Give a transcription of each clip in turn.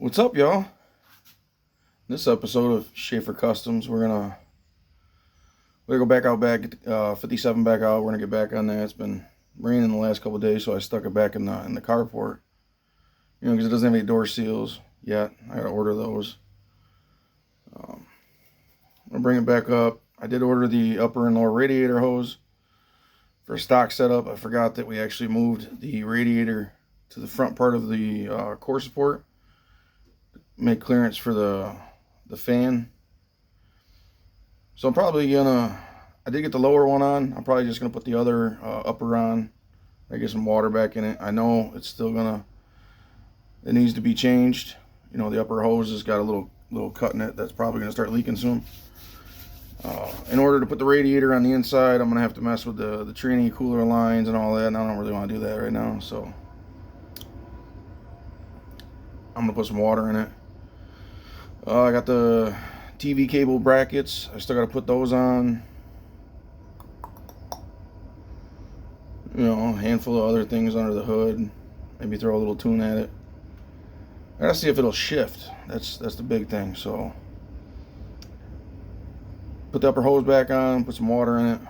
What's up, y'all? This episode of Schaefer Customs, we're gonna go back out, get the 57 back out. We're gonna get back on that. It's been raining the last couple of days, so I stuck it back in the carport. You know, because it doesn't have any door seals yet. I gotta order those. I'm gonna bring it back up. I did order the upper and lower radiator hose for stock setup. I forgot that we actually moved the radiator to the front part of the core support. Make clearance for the fan. So I'm probably gonna, I did get the lower one on. I'm probably just gonna put the other upper on. I get some water back in it. I know it's still gonna, it needs to be changed. You know, the upper hose has got a little cut in it that's probably gonna start leaking soon. In order to put the radiator on the inside, I'm gonna have to mess with the Trini cooler lines and all that, and I don't really want to do that right now, so I'm gonna put some water in it. I got the TV cable brackets. I still got to put those on. You know, a handful of other things under the hood. Maybe throw a little tune at it. I gotta see if it'll shift. That's the big thing. So put the upper hose back on. Put some water in it.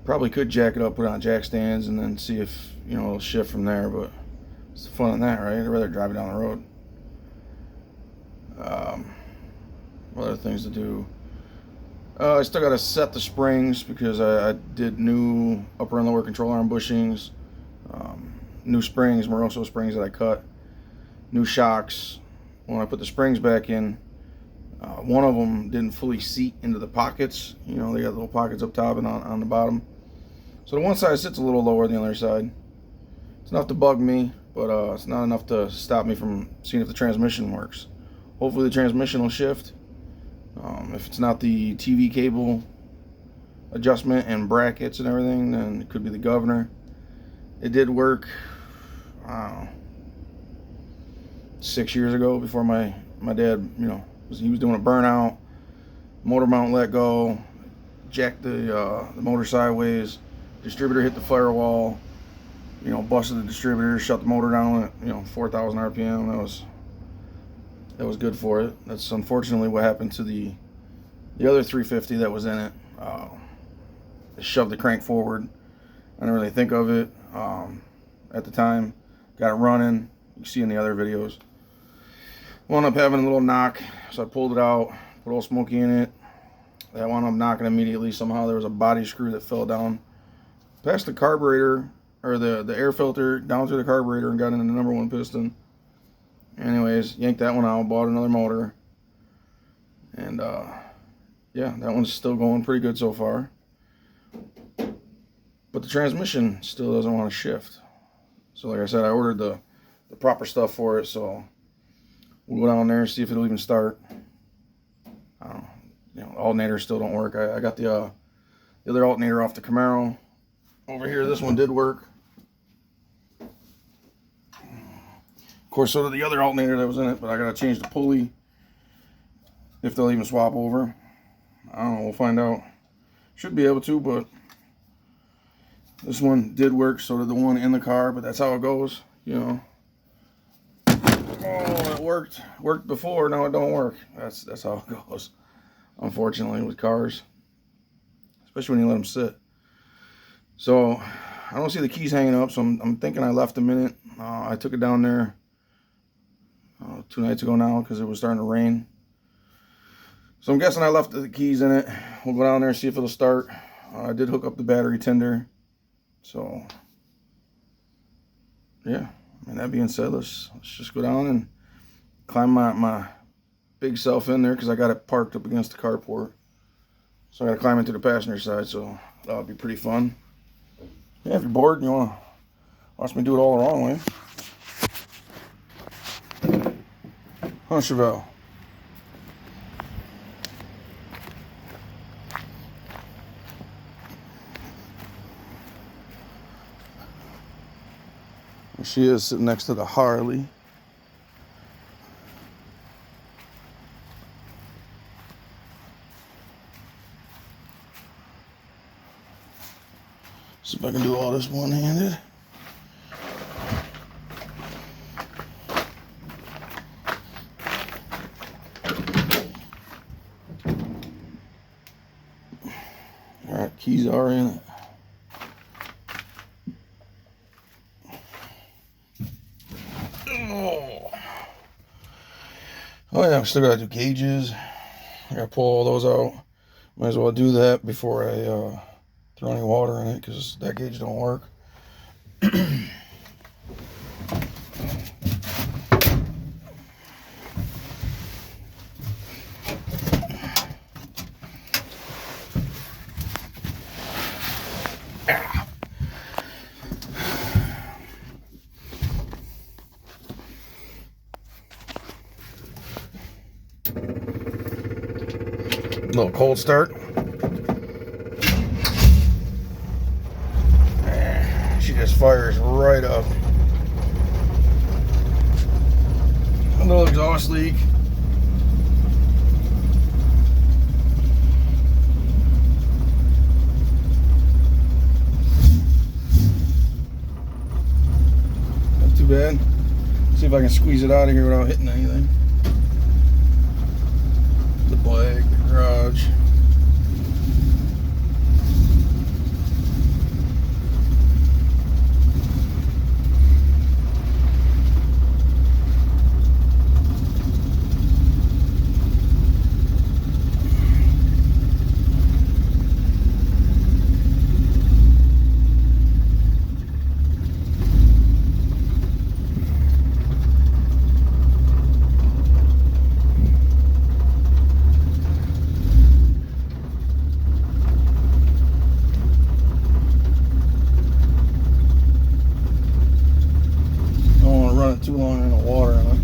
Probably could jack it up, put it on jack stands, and then see if it'll shift from there. But it's the fun in that, right? I'd rather drive it down the road. What other things to do? I still got to set the springs because I did new upper and lower control arm bushings, new springs, Moroso springs that I cut, new shocks. When I put the springs back in, one of them didn't fully seat into the pockets. You know, they got little pockets up top and on the bottom. So the one side sits a little lower than the other side. It's enough to bug me, but it's not enough to stop me from seeing if the transmission works. Hopefully the transmission will shift. If it's not the TV cable adjustment and brackets and everything, then it could be the governor. It did work, I don't know, 6 years ago before my dad, he was doing a burnout, motor mount let go, jacked the motor sideways, distributor hit the firewall, busted the distributor, shut the motor down at 4,000 RPM. That was good for it. That's unfortunately what happened to the other 350 that was in it. It shoved the crank forward. I didn't really think of it at the time. Got it running. You can see in the other videos. Wound up having a little knock, so I pulled it out, put Old Smoky in it. That wound up knocking immediately. Somehow there was a body screw that fell down past the carburetor, or the air filter, down through the carburetor and got into the number one piston. Anyways, yanked that one out, bought another motor, and yeah, that one's still going pretty good so far. But the transmission still doesn't want to shift. So like I said, I ordered the proper stuff for it, so we'll go down there and see if it'll even start. I don't know, alternators still don't work. I got the other alternator off the Camaro. Over here, this one did work. Of course, so did the other alternator that was in it, but I gotta change the pulley if they'll even swap over. I don't know, we'll find out. Should be able to, but this one did work, so did the one in the car, but that's how it goes, Oh, it worked before, now it don't work. That's how it goes, unfortunately, with cars, especially when you let them sit. So I don't see the keys hanging up, so I'm thinking I left them in it. I took it down there 2 nights ago now because it was starting to rain. So I'm guessing I left the keys in it. We'll go down there and see if it'll start. I did hook up the battery tender. So yeah, that being said, let's just go down and climb my big self in there because I got it parked up against the carport. So I got to climb into the passenger side, so that'll be pretty fun. Yeah, if you're bored and you want to watch me do it all the wrong way. Huh, Chevelle? She is sitting next to the Harley. See if I can do all this one-handed. sorry, ain't it? Oh yeah, I still gotta do gauges. I gotta pull all those out. Might as well do that before I throw any water in it, because that gauge don't work. Little cold start. She just fires right up. A little exhaust leak. Not too bad. See if I can squeeze it out of here without hitting anything. The bike, the garage. Too long in the water in it.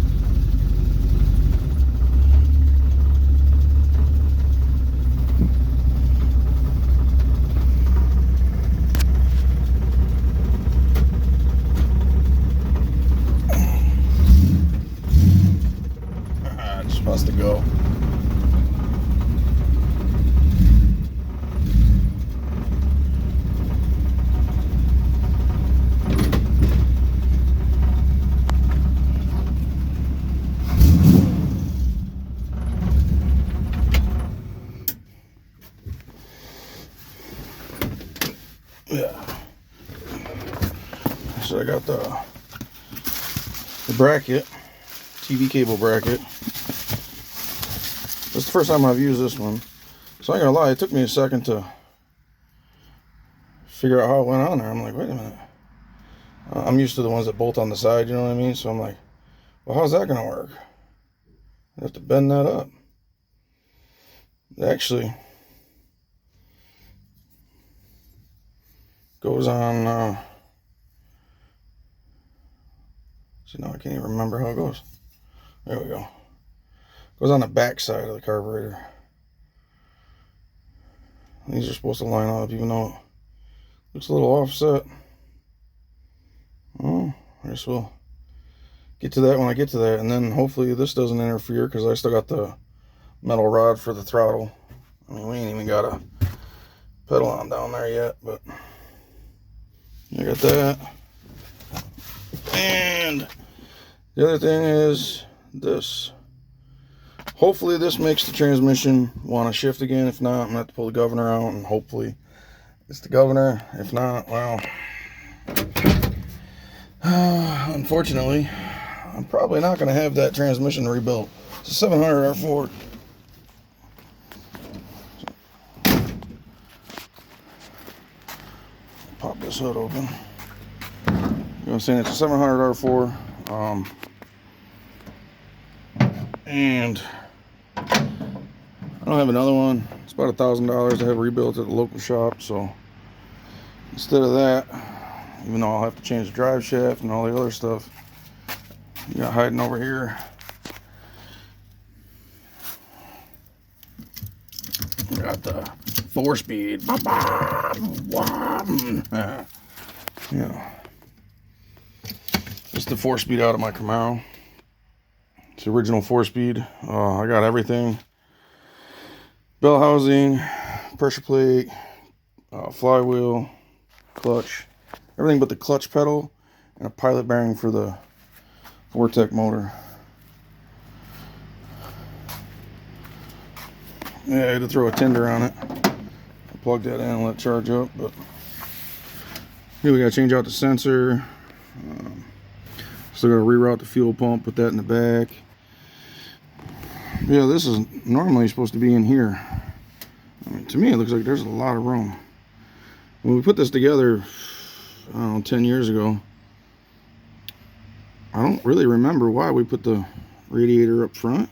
It's supposed to go. Yeah. So I got the bracket, TV cable bracket. This is the first time I've used this one. So I ain't gonna lie, it took me a second to figure out how it went on there. I'm like, wait a minute. I'm used to the ones that bolt on the side, you know what I mean? So I'm like, well, how's that gonna work? I have to bend that up. It actually goes on, see, now I can't even remember how it goes. There we go. Goes on the back side of the carburetor. These are supposed to line up, even though it looks a little offset. Well, I guess we'll get to that when I get to that, and then hopefully this doesn't interfere, because I still got the metal rod for the throttle. I mean, we ain't even got a pedal on down there yet, but I got that. And the other thing is this. Hopefully this makes the transmission want to shift again. If not, I'm going to have to pull the governor out, and hopefully it's the governor. If not, well, unfortunately, I'm probably not going to have that transmission rebuilt. It's a 700 R4. Pop this hood open. You know what I'm saying? It's a 700 R4. And I don't have another one. It's about $1,000 to have rebuilt at the local shop. So instead of that, even though I'll have to change the drive shaft and all the other stuff, you got hiding over here. We got the 4-speed. Yeah. It's the 4-speed out of my Camaro. It's the original 4-speed. I got everything. Bell housing, pressure plate, flywheel, clutch. Everything but the clutch pedal and a pilot bearing for the Vortec motor. Yeah, I had to throw a tender on it. plug that in and let it charge up. But here we gotta change out the sensor. Still gotta reroute the fuel pump, put that in the back. Yeah, this is normally supposed to be in here. I mean, to me it looks like there's a lot of room. When we put this together, I don't know, 10 years ago, I don't really remember why we put the radiator up front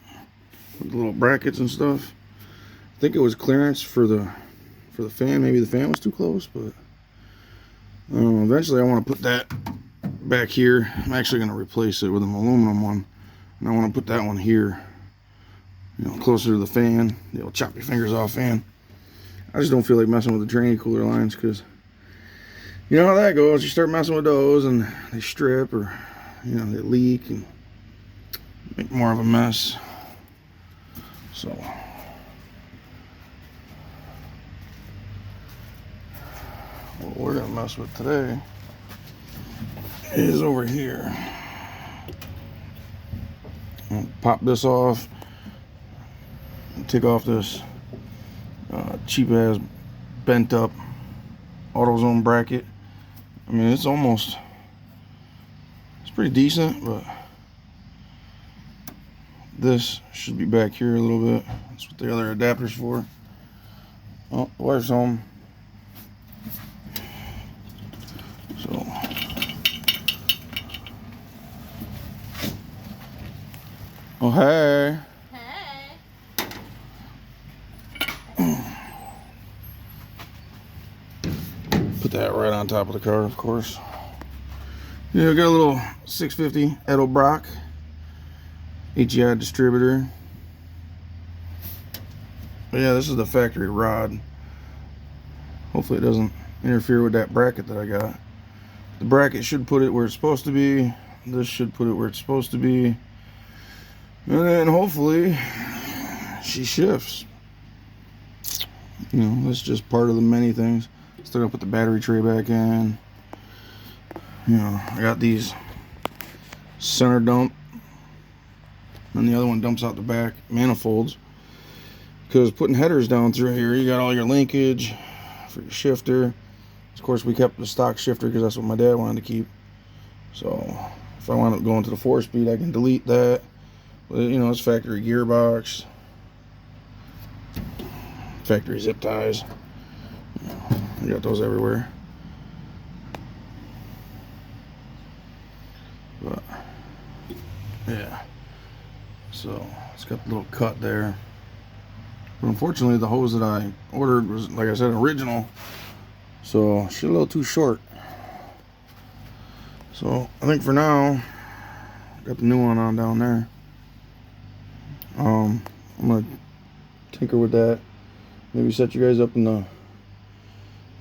with the little brackets and stuff. I think it was clearance for the fan. Maybe the fan was too close, but eventually I want to put that back here. I'm actually going to replace it with an aluminum one, and I want to put that one here, you know, closer to the fan, the old chop your fingers off fan. I just don't feel like messing with the drain cooler lines, because you know how that goes. You start messing with those and they strip, or you know, they leak and make more of a mess. So what we're gonna mess with today is over here. I'll pop this off, take off this cheap ass bent up AutoZone bracket. I mean, it's pretty decent, but this should be back here a little bit. That's what the other adapter's for. Oh, the wife's home. So oh, hey. Put that right on top of the car, of course. Yeah, we got a little 650 Edelbrock HEI distributor. But yeah, this is the factory rod. Hopefully it doesn't interfere with that bracket that I got. The bracket should put it where it's supposed to be. This should put it where it's supposed to be. And then hopefully she shifts. You know, that's just part of the many things. Still gotta put the battery tray back in. You know, I got these center dump, and the other one dumps out the back manifolds. Because putting headers down through here, you got all your linkage for your shifter. Of course, we kept the stock shifter because that's what my dad wanted to keep. So if I want to go into the 4-speed, I can delete that. But you know, it's factory gearbox, factory zip ties. You got those everywhere. But yeah, so it's got a little cut there. But unfortunately, the hose that I ordered was, like I said, original, so she's a little too short. So I think for now, got the new one on down there. I'm gonna tinker with that. Maybe set you guys up in the.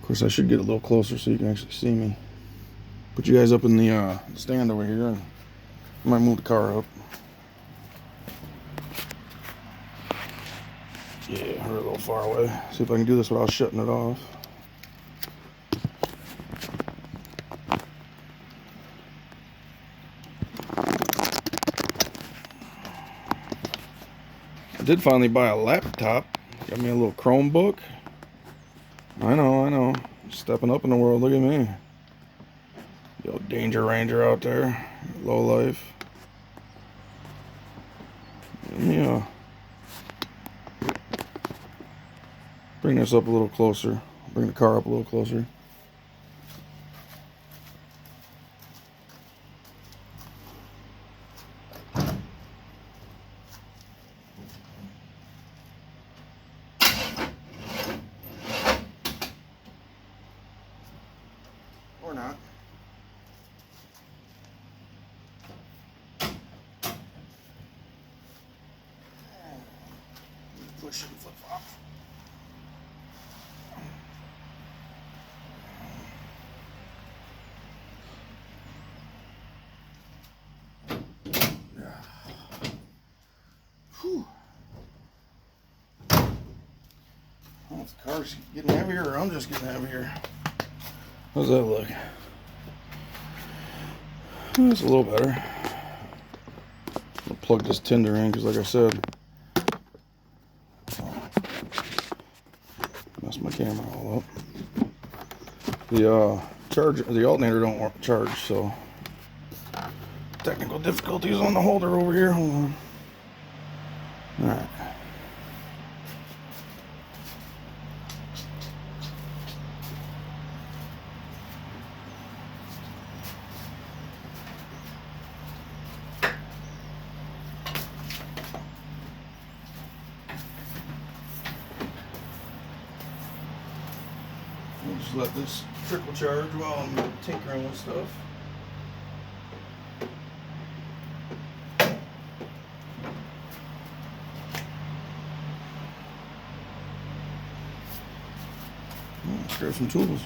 Of course, I should get a little closer so you can actually see me. Put you guys up in the stand over here, and I might move the car up. Yeah, we're a little far away. See if I can do this without shutting it off. I did finally buy a laptop. Got me a little Chromebook. I know. Stepping up in the world, look at me. Yo, Danger Ranger out there. Low life. Yeah. Bring this up a little closer. Bring the car up a little closer. Or not. Push and flip off. Whew. I don't know if the car's getting heavier or I'm just getting heavier. How's that look? That's a little better. I'll plug this tinder in because, like I said, that's my camera all up. The alternator don't want to charge, so technical difficulties on the holder over here. Hold on. All right. We'll just let this trickle charge while I'm tinkering with stuff. Let's grab some tools.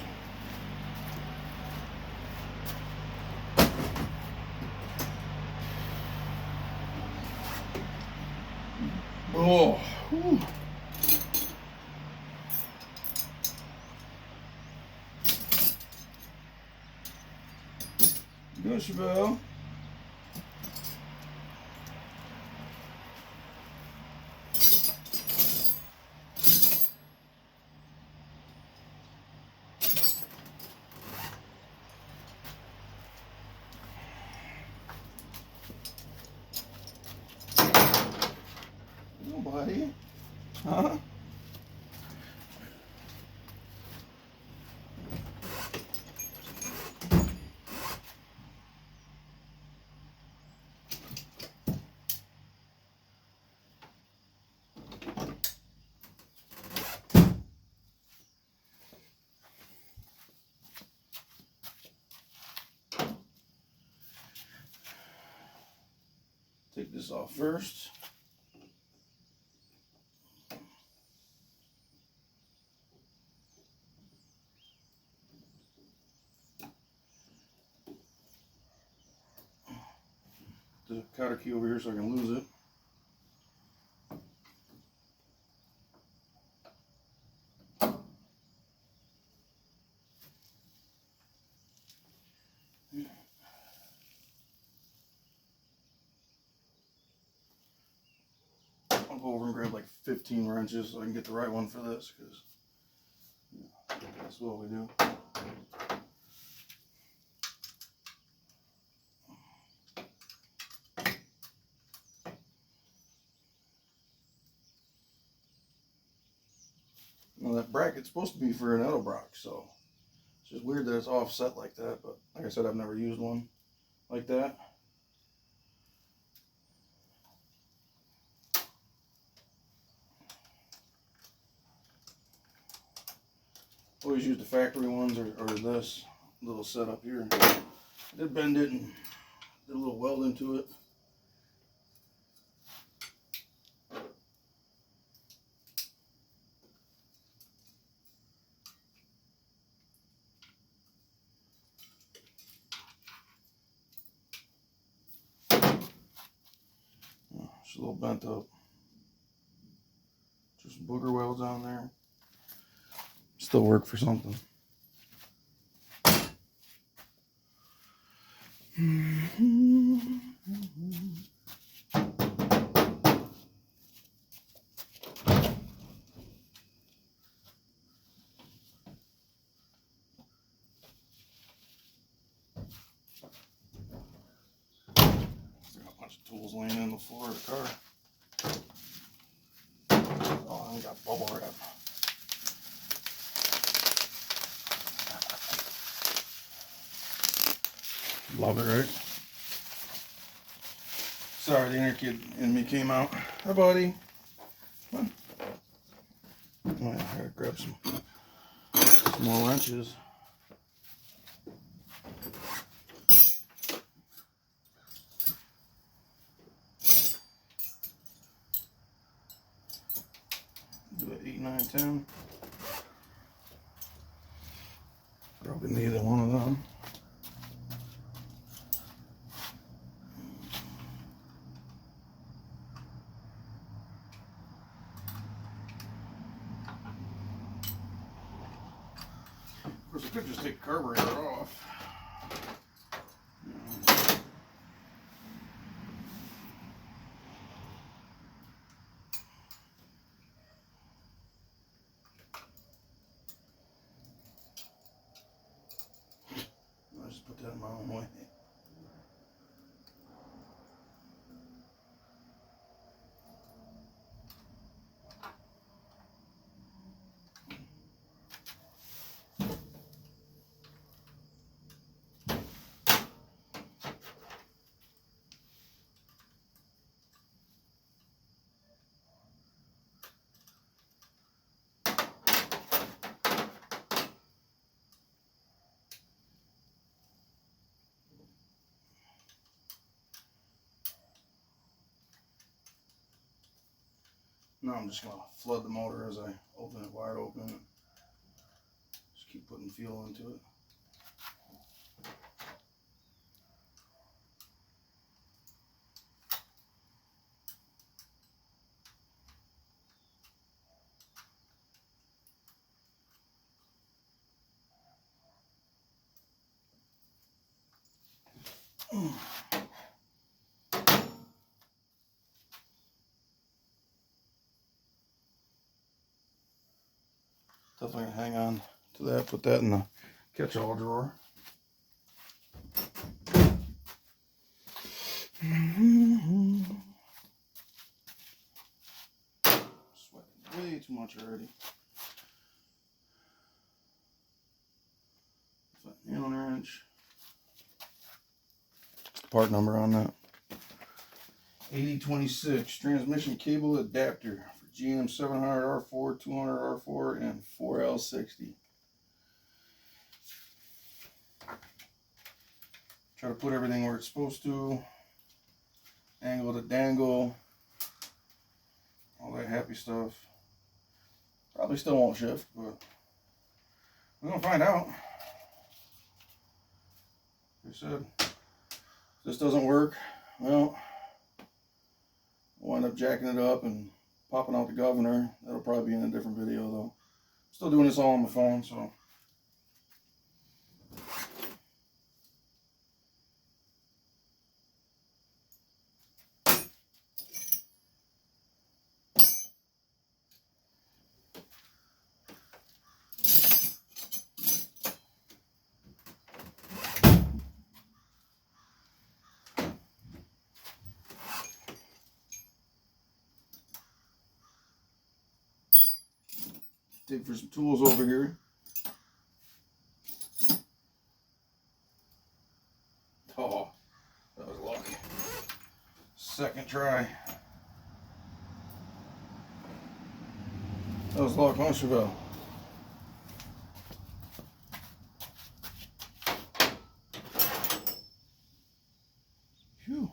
Oh, whew. Good, Chevelle. Nobody. Huh? Take this off first. The cotter key over here so I can lose it. I'll go over and grab like 15 wrenches so I can get the right one for this, because that's what we do. Now that bracket's supposed to be for an Edelbrock, so it's just weird that it's offset like that, but like I said, I've never used one like that. Always use the factory ones or this little setup here. I did bend it and did a little weld into it. Just a little bent up. Just booger welds on there. Still work for something. Tools laying in the floor of the car. Oh, I got bubble wrap. Love it, right? Sorry, the inner kid in me came out. Hi, buddy. Come on. Oh, I gotta grab some more wrenches. Do it 8, 9, 10. Probably neither one of them. Of course, I could just take the carburetor off. Now I'm just going to flood the motor as I open it wide open. Just keep putting fuel into it. Definitely gonna hang on to that, put that in the catch-all drawer. Sweating way too much already. Allen wrench. Part number on that. 8026 transmission cable adapter for GM 700R4, 200R4, and 4L60. Try to put everything where it's supposed to. Angle to dangle. All that happy stuff. Probably still won't shift, but we're gonna find out. Like I said, if this doesn't work, well, we'll wind up jacking it up and popping out the governor. That'll probably be in a different video though. Still doing this all on my phone, so. Dig for some tools over here. Oh, that was lucky. Second try. That was luck, huh, Chevelle? Phew.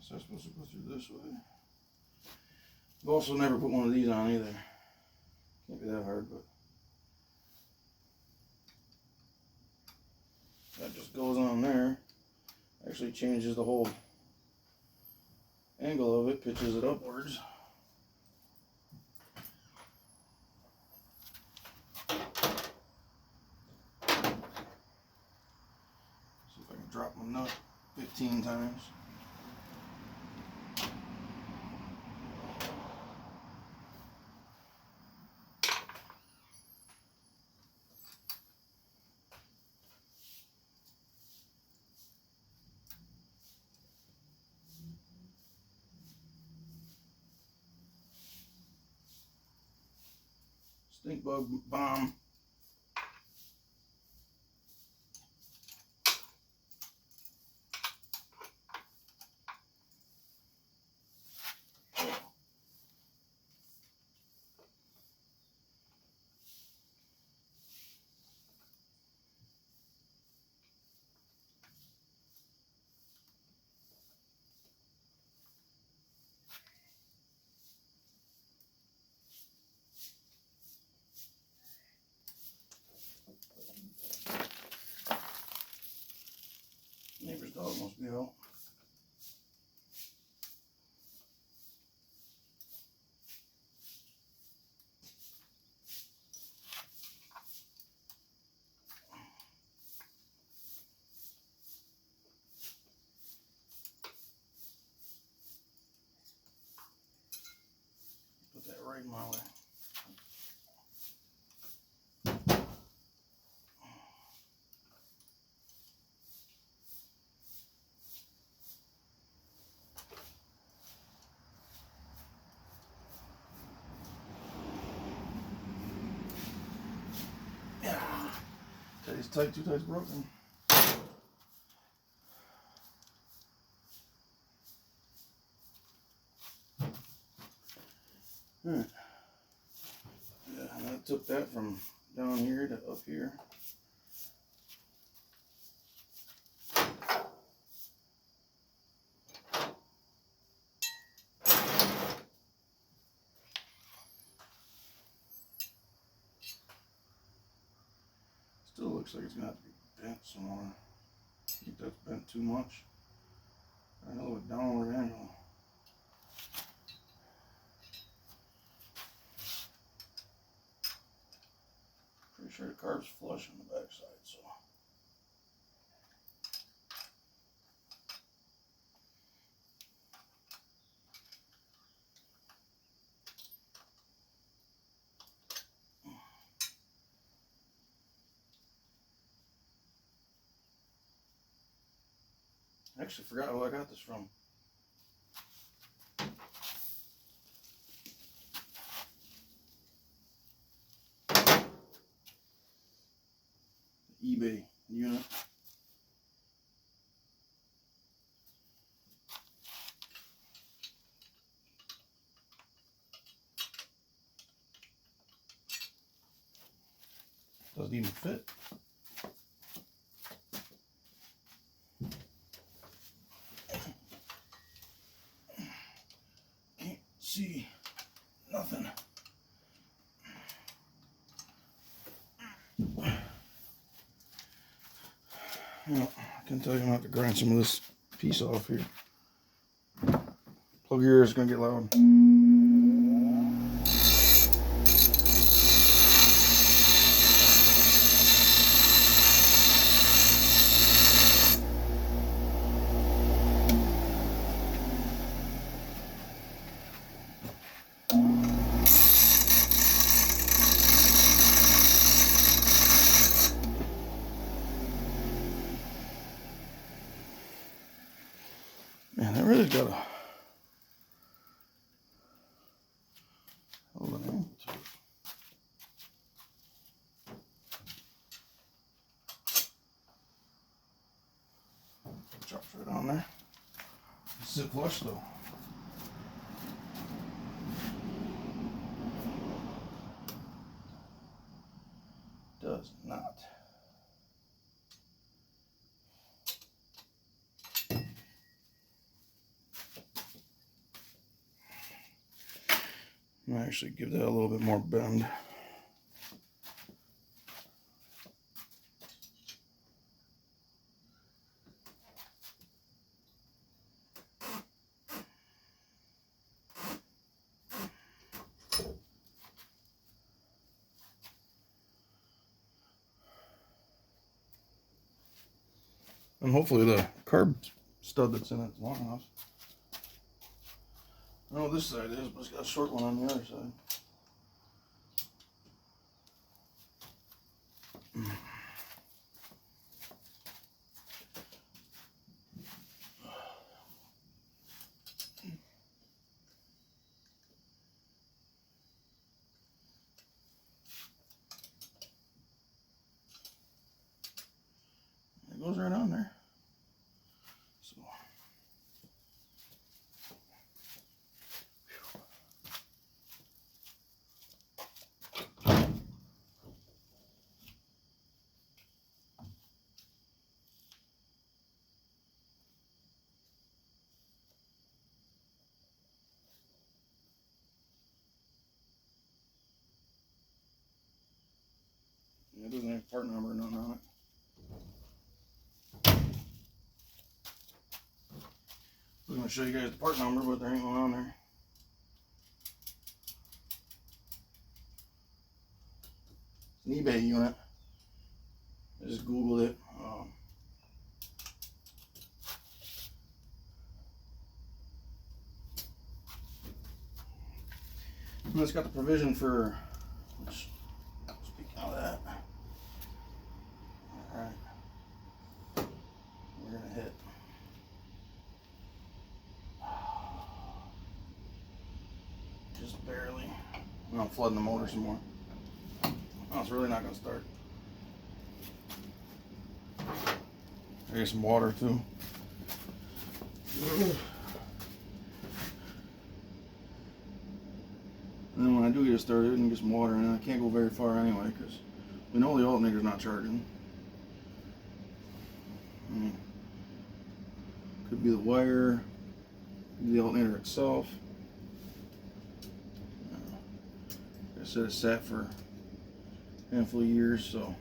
So I'm supposed to go through this way. I've also never put one of these on either. Can't be that hard, but that just goes on there. Actually changes the whole angle of it, pitches it upwards. See if I can drop my nut 15 times. Stink bug bomb. Neighbor's dog must be out. Put that right in my way. Today's tight, too tight's broken. Alright. Yeah, and that took that from down here to up here. Still looks like it's gonna have to be bent some more. I think that's bent too much. I know a downward angle. Pretty sure the carb's flush on the back side, so. I actually forgot who I got this from. eBay unit. Doesn't even fit. Can't see nothing. Well, I can tell you I'm gonna have to grind some of this piece off here. Plug your ears, it's gonna get loud. Man, that really got a hold on to it. Drops right on there. Sit flush though. Does not. I'm gonna actually give that a little bit more bend. And hopefully the carb stud that's in it is long enough. I don't know what this side is, but it's got a short one on the other side. It goes right on there. So. It doesn't have part number or nothing on it. I was going to show you guys the part number, but there ain't one on there. It's an eBay unit. I just Googled it. And it's got the provision for, which, speaking of that, alright, we're going to hit. Just barely. I'm flooding the motor some more. Oh, it's really not going to start. There's some water too. And then when I do get it started and get some water in it, I can't go very far anyway because We know the alternator's not charging. I mean, could be the wire, could be the alternator itself. Like I said, it sat for a handful of years, so.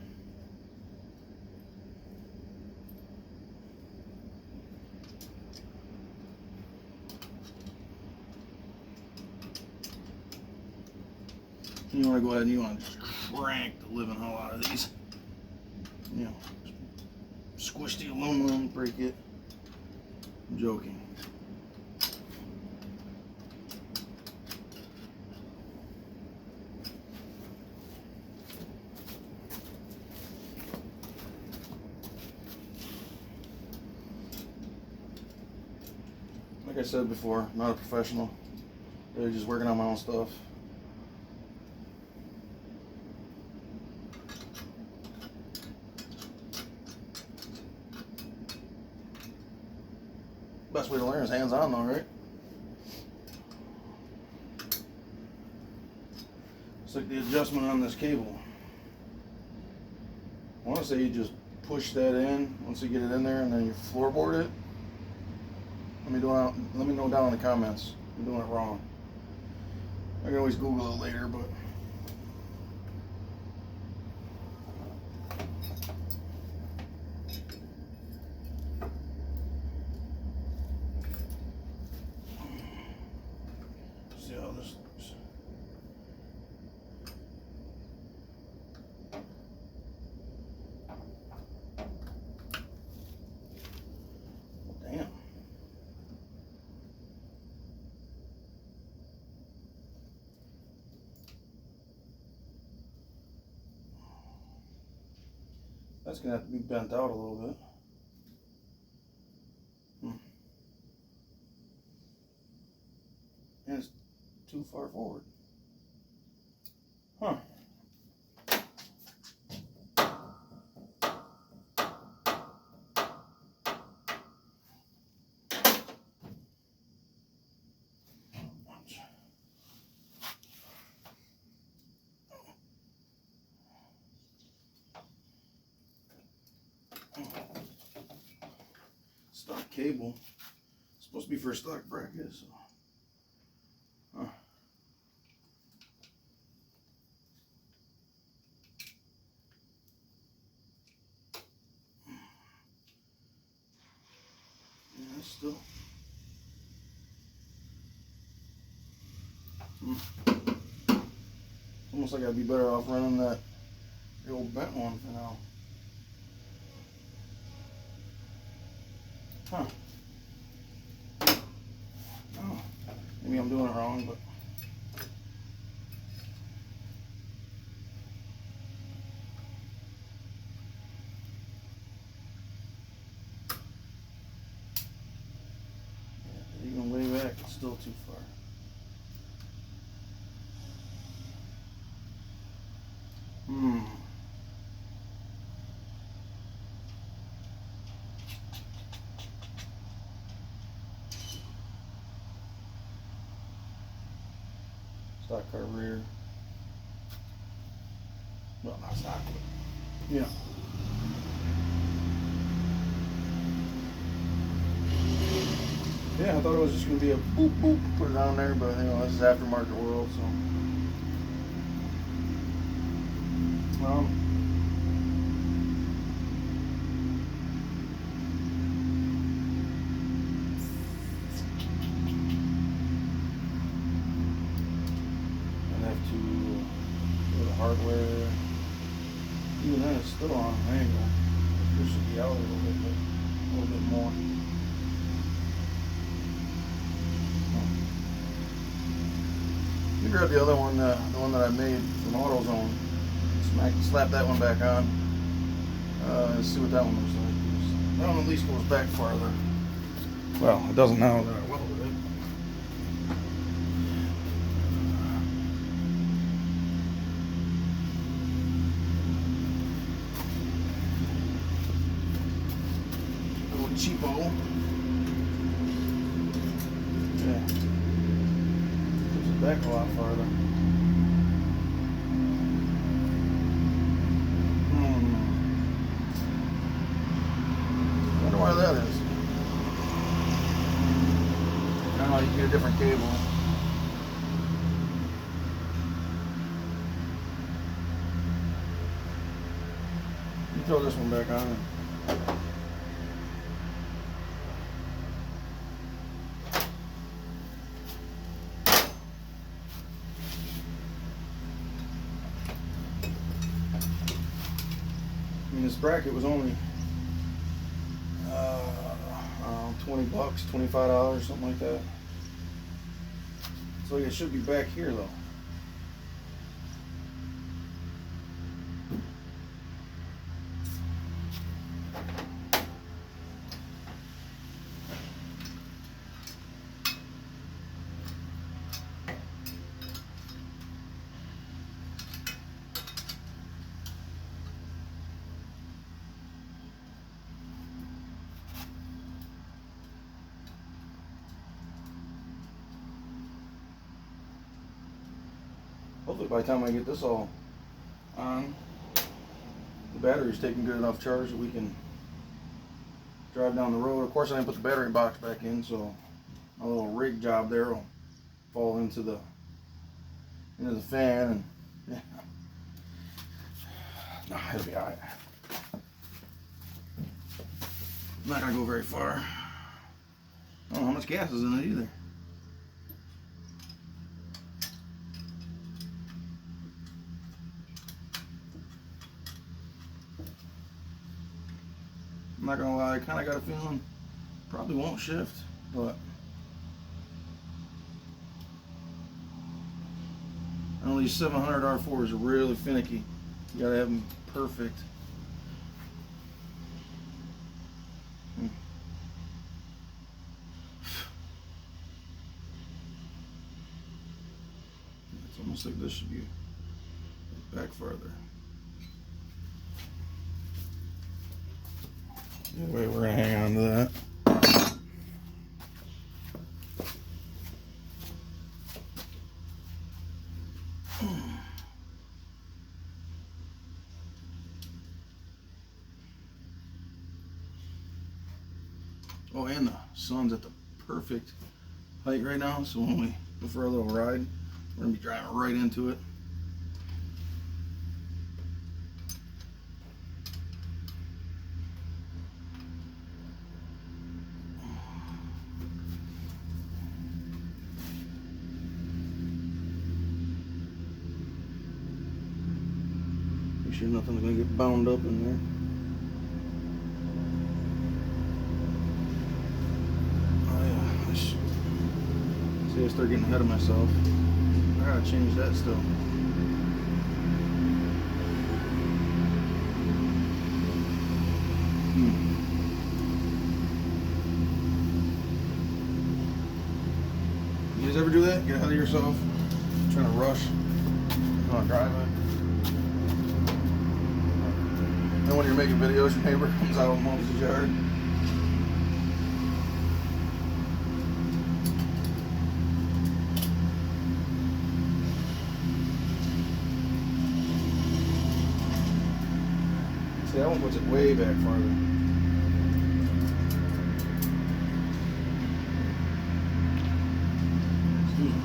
You want to go ahead and you want to just crank the living hell out of these. You know, squish the aluminum, break it. I'm joking. Like I said before, not a professional. Really just working on my own stuff. Best way to learn is hands-on though, right? It's like the adjustment on this cable. I want to say you just push that in once you get it in there and then you floorboard it. Let me know down in the comments if I'm doing it wrong. I can always Google it later, but see how this looks. Damn. That's gonna have to be bent out a little bit. And it's too far forward. Huh. Stock cable. It's supposed to be for a stock bracket, so. Huh. Yeah, it's still. Almost like I'd be better off running the old bent one for now. Huh. Oh, maybe I'm doing it wrong, but. Yeah, even way back, it's still too far. Stock car rear. Well, not stock, but yeah. Yeah, I thought it was just gonna be a boop boop, put it on there, but you know, this is aftermarket world, so. Hardware, even then it's still on an angle. This should be out a little bit more. Let me grab the other one, the one that I made from AutoZone. Slap that one back on. And see what that one looks like. That one at least goes back farther. Well, it doesn't now that I welded it. Cheapo. Yeah. Puts it back a lot farther. know, you can get a different cable. You throw this one back on. I mean, this bracket was only 20 bucks, $25, something like that. So it should be back here though. Hopefully by the time I get this all on, the battery's taking good enough charge that we can drive down the road. Of course, I didn't put the battery box back in, so my little rig job there will fall into the fan, and yeah, no, it'll be alright. I'm not gonna go very far. I don't know how much gas is in it either. I'm not gonna lie, I kinda got a feeling probably won't shift, but I know these 700 R4s are really finicky. You gotta have them perfect. It's almost like this should be back farther. Anyway, we're gonna hang on to that. Oh, and the sun's at the perfect height right now, so when we go for a little ride, we're gonna be driving right into it. Make sure nothing's gonna get bound up in there. See, I start getting ahead of myself. I gotta change that still. You guys ever do that? Get ahead of yourself? Trying to rush? On driving? Then when you're making videos, your neighbor comes out and mows his yard. See, that one puts it way back farther. Excuse me.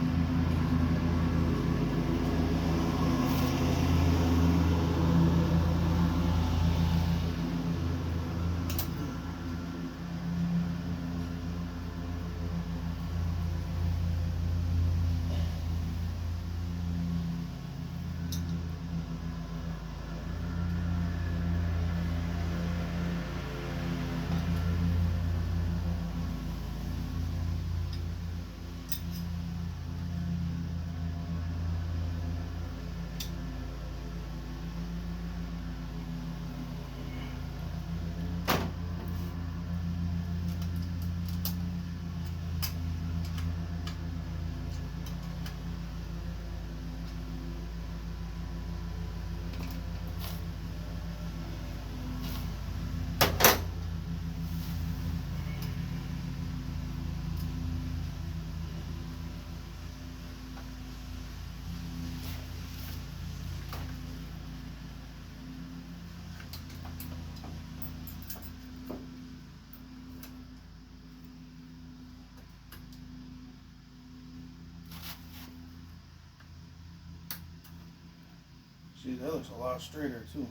See, that looks a lot straighter too.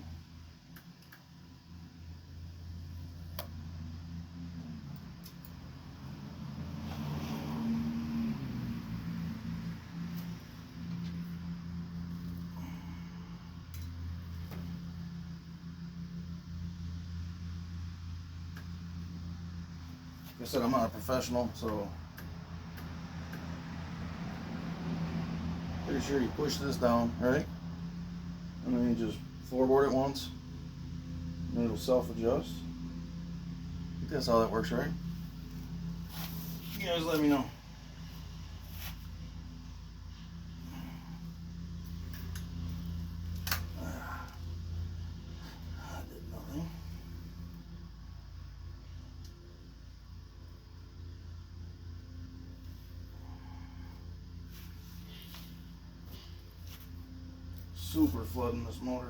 Like I said, I'm not a professional, so pretty sure you push this down, right? And then you just floorboard it once, and it'll self-adjust. I think that's how that works, right? You guys let me know. I did nothing. Super flooding this motor.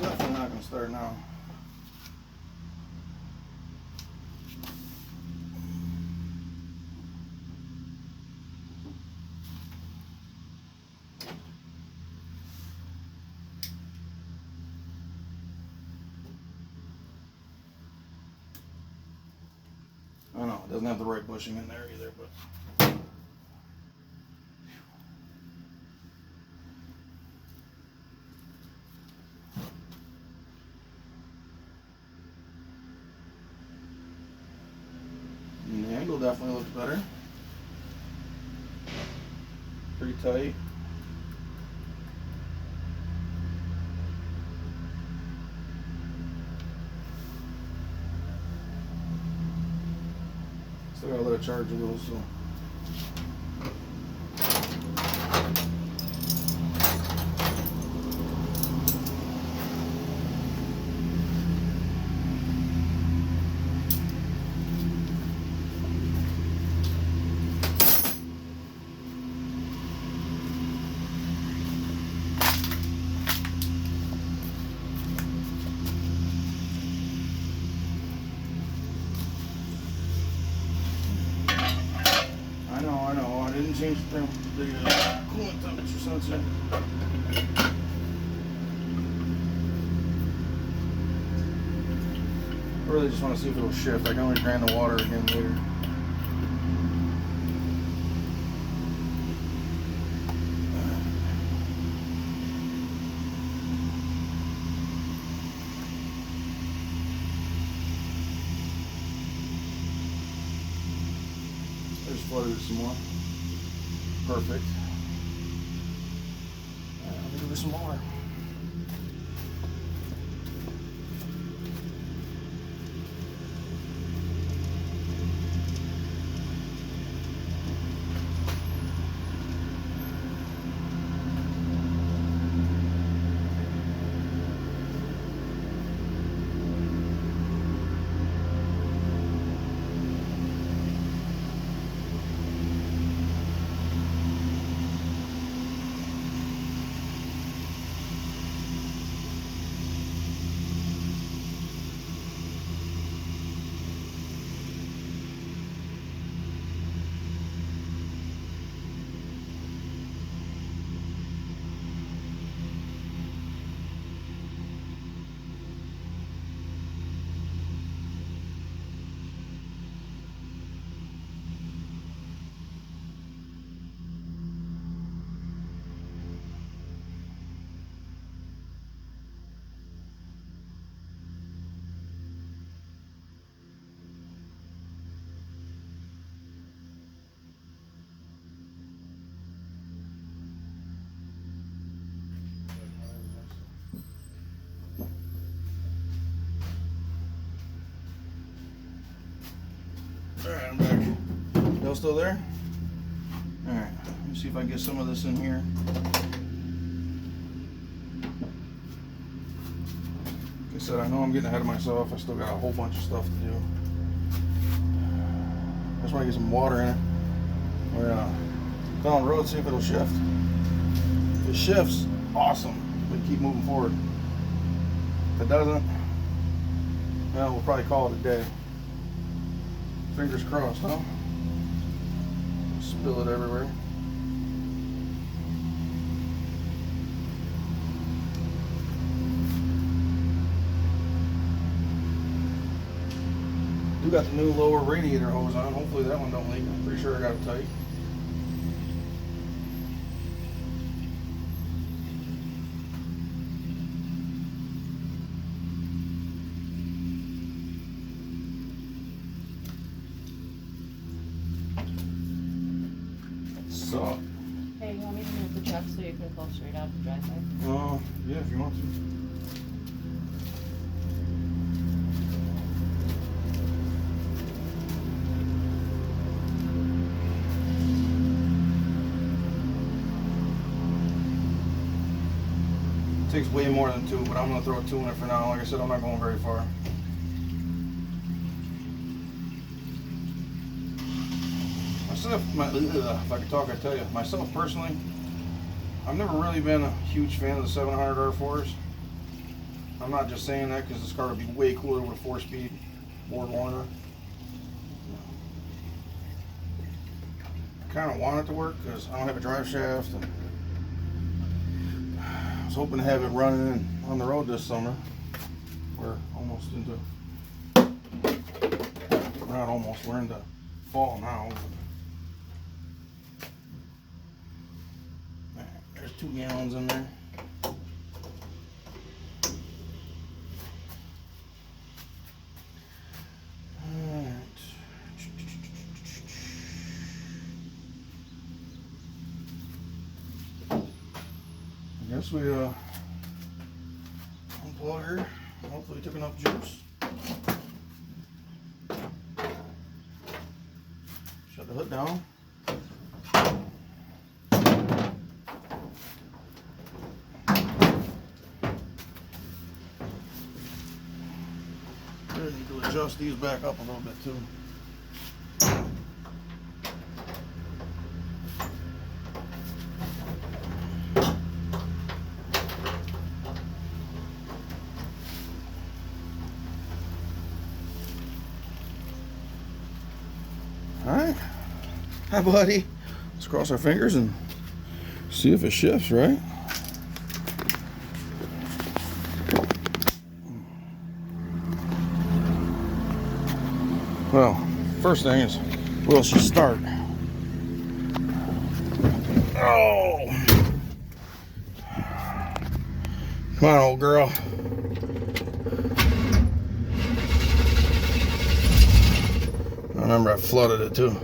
Definitely not going to start now. I know, it doesn't have the right bushing in there either, but and the angle definitely looks better. Pretty tight. Still gotta let it charge a little, so. I know, I didn't change the coolant temperature sensor. I really just want to see if it'll shift. I can always drain the water again later. I just flooded it some more. Perfect. Let me give it some more. Alright, I'm back. Y'all still there? Alright, let me see if I can get some of this in here. Like I said, I know I'm getting ahead of myself. I still got a whole bunch of stuff to do. I just want to get some water in it. We're gonna go on the road, see if it'll shift. If it shifts, awesome. We keep moving forward. If it doesn't, well, we'll probably call it a day. Fingers crossed, huh? Spill it everywhere. We got the new lower radiator hose on. Hopefully that one don't leak. I'm pretty sure I got it tight. So. Hey, you want me to move the truck so you can pull straight out the driveway? Yeah, if you want to. It takes way more than 2, but I'm going to throw 2 in it for now. Like I said, I'm not going very far. Myself, if I could talk, I'd tell you. Myself, personally, I've never really been a huge fan of the 700 R4s. I'm not just saying that because this car would be way cooler with a 4-speed Borg Warner. I kind of want it to work because I don't have a drive shaft. And I was hoping to have it running on the road this summer. We're almost into, we're not almost, we're into fall now. There's 2 gallons in there. Alright. I guess we unplug her. Hopefully took enough juice. Shut the hood down. I need to adjust these back up a little bit too. Alright. Hi, buddy. Let's cross our fingers and see if it shifts, right? Well, first thing is, will she start? Oh! Come on, old girl. I remember I flooded it too.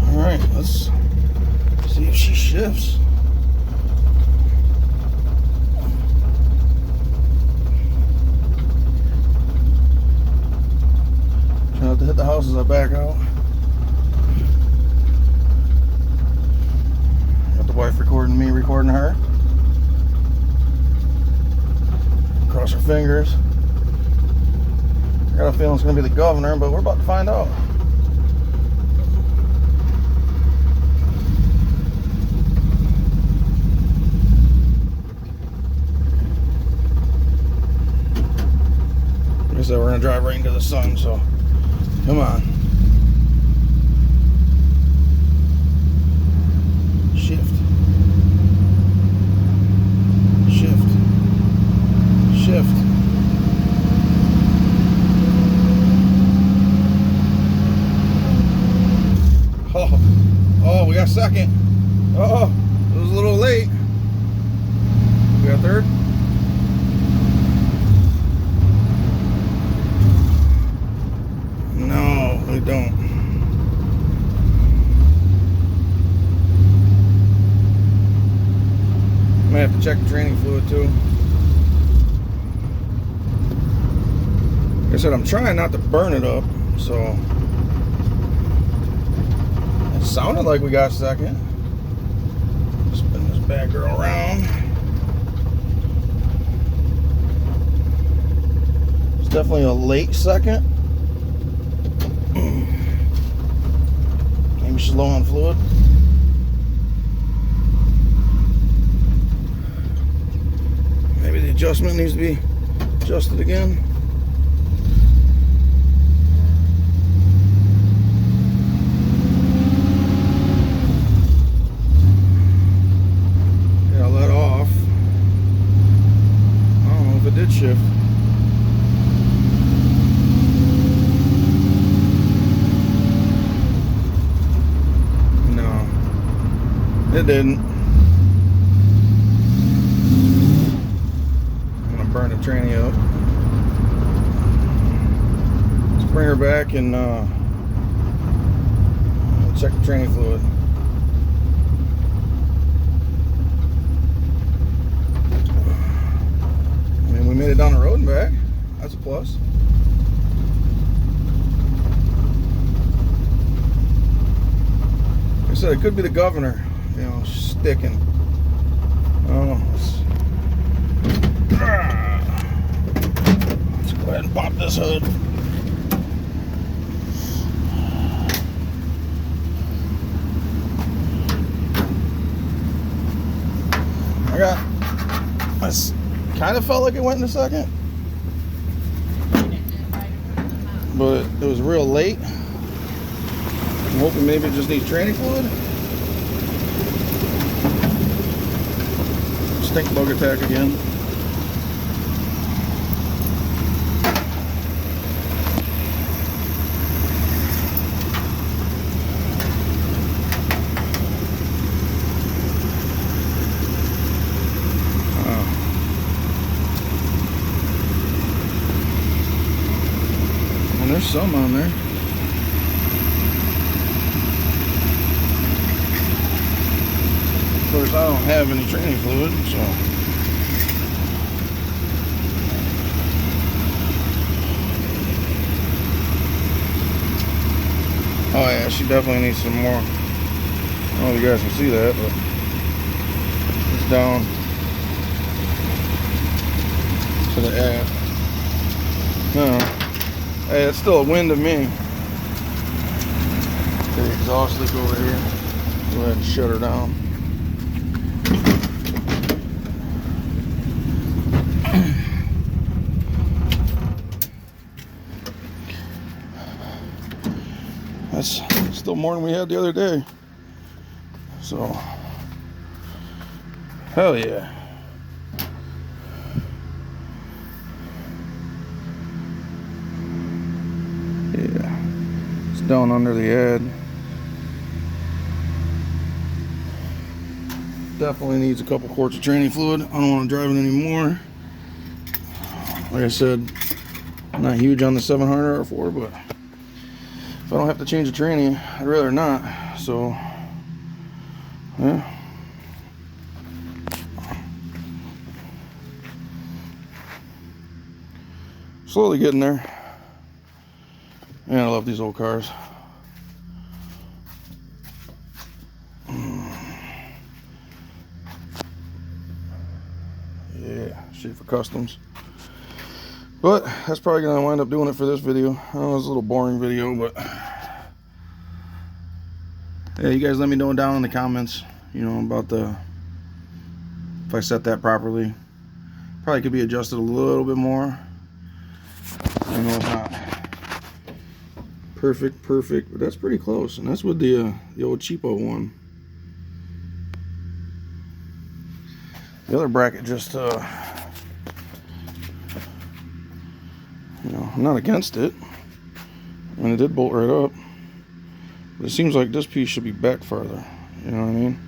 Alright, let's see if she shifts. Try not to hit the house as I back out. Got the wife recording me, recording her. Cross her fingers. I got a feeling it's going to be the governor, but we're about to find out. Like I said, we're going to drive right into the sun, so come on. Shift. Shift. Shift. Oh, we got second. Oh, it was a little late. We got third. No, we don't. Might have to check the training fluid too. Like I said, I'm trying not to burn it up, so it sounded like we got second. Spin this bad girl around. It's definitely a late second. Maybe she's low on fluid. adjustment needs to be adjusted again. Yeah, let off. I don't know if it did shift. No, it didn't. Burn the tranny up. Let's bring her back and check the tranny fluid. I mean, we made it down the road and back. That's a plus. Like I said, it could be the governor, you know, sticking. I don't know. Let's go ahead and pop this hood. This kind of felt like it went in a second, but it was real late. I'm hoping maybe it just needs tranny fluid. Stink bug attack again. There's some on there. Of course, I don't have any tranny fluid, so. Oh yeah, she definitely needs some more. I don't know if you guys can see that, but it's down to the aft. No. Hey, it's still a win to me. The exhaust leak over here. Go ahead and shut her down. That's still more than we had the other day. So, hell yeah. Down under the head. Definitely needs a couple quarts of tranny fluid. I don't want to drive it anymore. Like I said, I'm not huge on the 700 R4, but if I don't have to change the tranny, I'd rather not. So, yeah. Slowly getting there. Man, I love these old cars. Yeah, Schaefer Customs. But that's probably gonna wind up doing it for this video. I know it's a little boring video, but yeah, you guys let me know down in the comments, you know, about if I set that properly. Probably could be adjusted a little bit more. I know it's not perfect, but that's pretty close, and that's with the old cheapo one. The other bracket just you know, I'm not against it. I mean, it did bolt right up, but it seems like this piece should be back farther, you know what I mean?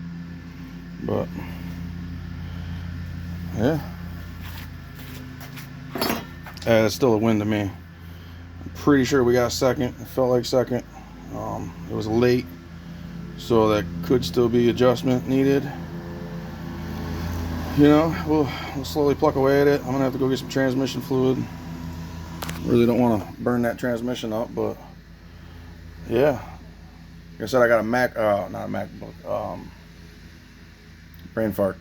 But yeah, it's still a win to me. Pretty sure we got second. It felt like second. It was late, so that could still be adjustment needed. You know, we'll slowly pluck away at it. I'm gonna have to go get some transmission fluid. Really don't want to burn that transmission up, but yeah. Like I said, I got a not a MacBook. Brain fart.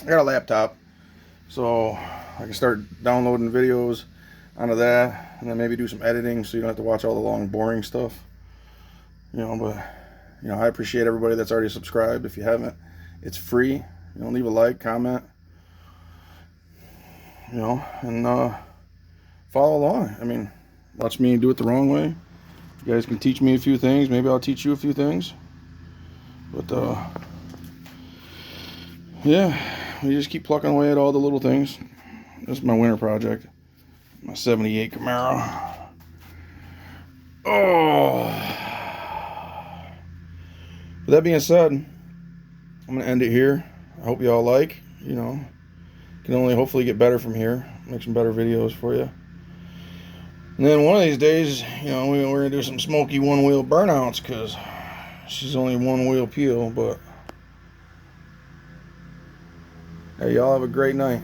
I got a laptop, so I can start downloading videos onto that, and then maybe do some editing so you don't have to watch all the long boring stuff, you know. But you know, I appreciate everybody that's already subscribed. If you haven't, it's free. You know, leave a like, comment, you know, and follow along. I mean, watch me do it the wrong way. You guys can teach me a few things. Maybe I'll teach you a few things. But yeah, we just keep plucking away at all the little things. This is my winter project. My 78 Camaro. Oh. With that being said, I'm going to end it here. I hope you all like, you know, can only hopefully get better from here. Make some better videos for you. And then one of these days, you know, we're going to do some smoky one-wheel burnouts because she's only one-wheel peel. But hey, y'all have a great night.